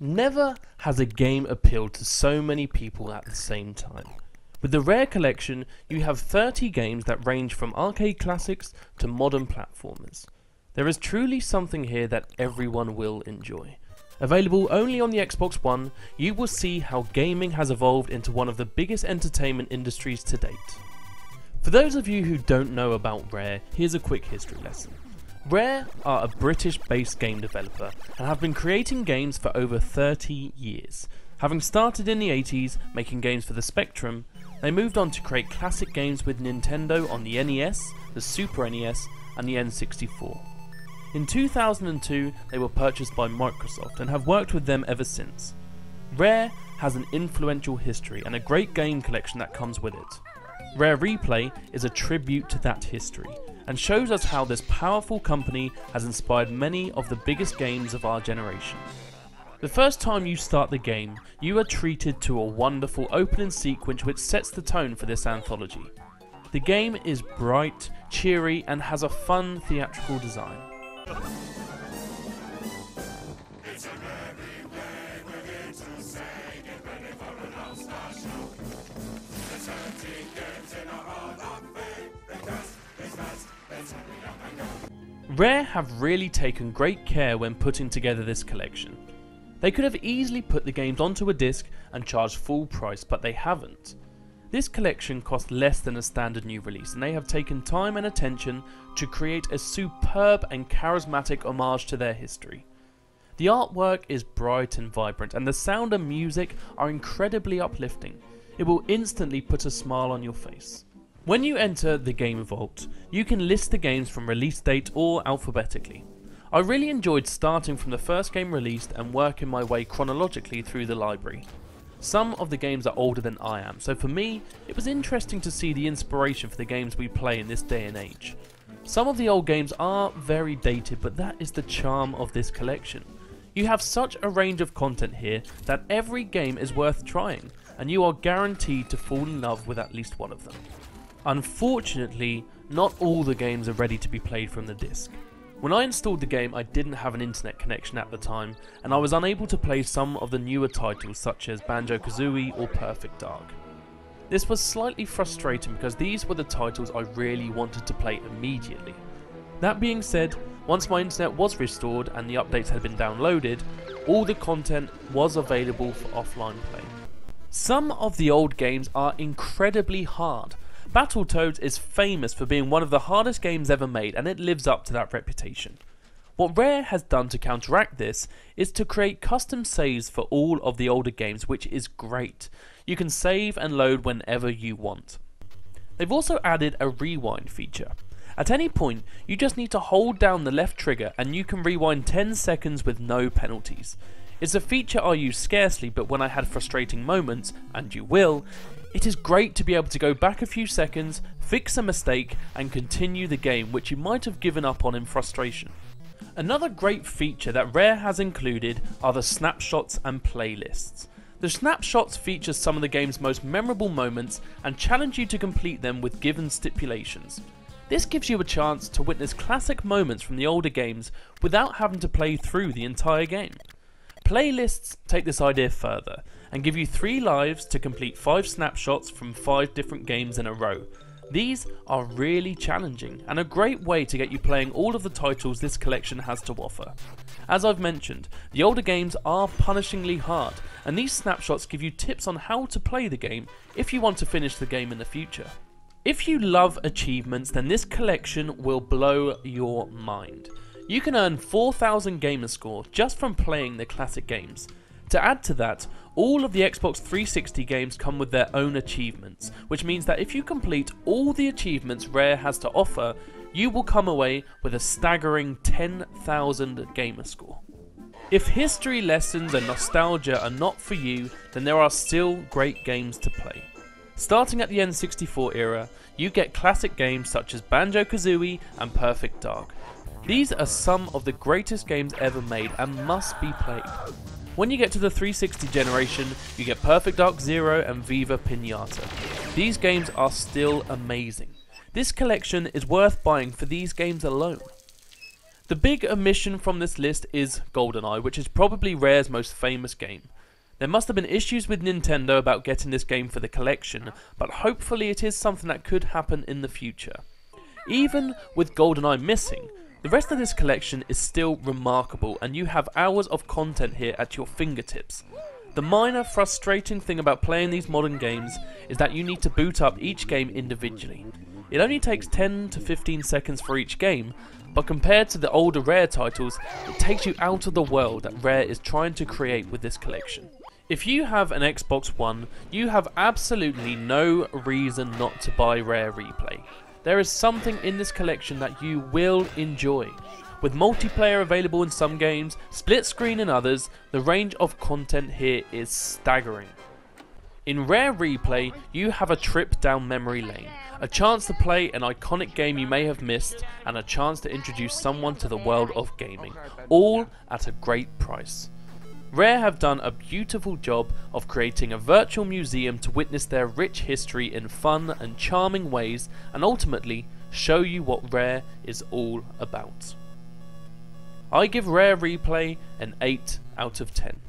Never has a game appealed to so many people at the same time. With the Rare Collection, you have 30 games that range from arcade classics to modern platformers. There is truly something here that everyone will enjoy. Available only on the Xbox One, you will see how gaming has evolved into one of the biggest entertainment industries to date. For those of you who don't know about Rare, here's a quick history lesson. Rare are a British-based game developer and have been creating games for over 30 years. Having started in the 80s making games for the Spectrum, they moved on to create classic games with Nintendo on the NES, the Super NES and the N64. In 2002 they were purchased by Microsoft and have worked with them ever since. Rare has an influential history and a great game collection that comes with it. Rare Replay is a tribute to that history and shows us how this powerful company has inspired many of the biggest games of our generation. The first time you start the game, you are treated to a wonderful opening sequence which sets the tone for this anthology. The game is bright, cheery and has a fun theatrical design. Rare have really taken great care when putting together this collection. They could have easily put the games onto a disc and charged full price, but they haven't. This collection cost less than a standard new release and they have taken time and attention to create a superb and charismatic homage to their history. The artwork is bright and vibrant and the sound and music are incredibly uplifting. It will instantly put a smile on your face. When you enter the Game Vault, you can list the games from release date or alphabetically. I really enjoyed starting from the first game released and working my way chronologically through the library. Some of the games are older than I am, so for me, it was interesting to see the inspiration for the games we play in this day and age. Some of the old games are very dated, but that is the charm of this collection. You have such a range of content here that every game is worth trying, and you are guaranteed to fall in love with at least one of them. Unfortunately, not all the games are ready to be played from the disc. When I installed the game, I didn't have an internet connection at the time, and I was unable to play some of the newer titles such as Banjo-Kazooie or Perfect Dark. This was slightly frustrating because these were the titles I really wanted to play immediately. That being said, once my internet was restored and the updates had been downloaded, all the content was available for offline play. Some of the old games are incredibly hard. Battletoads is famous for being one of the hardest games ever made and it lives up to that reputation. What Rare has done to counteract this is to create custom saves for all of the older games, which is great. You can save and load whenever you want. They've also added a rewind feature. At any point, you just need to hold down the left trigger and you can rewind 10 seconds with no penalties. It's a feature I use scarcely, but when I had frustrating moments, and you will, it is great to be able to go back a few seconds, fix a mistake and continue the game which you might have given up on in frustration. Another great feature that Rare has included are the snapshots and playlists. The snapshots feature some of the game's most memorable moments and challenge you to complete them with given stipulations. This gives you a chance to witness classic moments from the older games without having to play through the entire game. Playlists take this idea further and give you 3 lives to complete 5 snapshots from 5 different games in a row. These are really challenging and a great way to get you playing all of the titles this collection has to offer. As I've mentioned, the older games are punishingly hard and these snapshots give you tips on how to play the game if you want to finish the game in the future. If you love achievements, then this collection will blow your mind. You can earn 4,000 gamer score just from playing the classic games. To add to that, all of the Xbox 360 games come with their own achievements, which means that if you complete all the achievements Rare has to offer, you will come away with a staggering 10,000 gamer score. If history lessons and nostalgia are not for you, then there are still great games to play. Starting at the N64 era, you get classic games such as Banjo-Kazooie and Perfect Dark. These are some of the greatest games ever made and must be played. When you get to the 360 generation, you get Perfect Dark Zero and Viva Pinata. These games are still amazing. This collection is worth buying for these games alone. The big omission from this list is GoldenEye, which is probably Rare's most famous game. There must have been issues with Nintendo about getting this game for the collection, but hopefully it is something that could happen in the future. Even with GoldenEye missing, the rest of this collection is still remarkable, and you have hours of content here at your fingertips. The minor frustrating thing about playing these modern games is that you need to boot up each game individually. It only takes 10 to 15 seconds for each game, but compared to the older Rare titles, it takes you out of the world that Rare is trying to create with this collection. If you have an Xbox One, you have absolutely no reason not to buy Rare Replay. There is something in this collection that you will enjoy. With multiplayer available in some games, split screen in others, the range of content here is staggering. In Rare Replay, you have a trip down memory lane, a chance to play an iconic game you may have missed, and a chance to introduce someone to the world of gaming, all at a great price. Rare have done a beautiful job of creating a virtual museum to witness their rich history in fun and charming ways, and ultimately show you what Rare is all about. I give Rare Replay an 8 out of 10.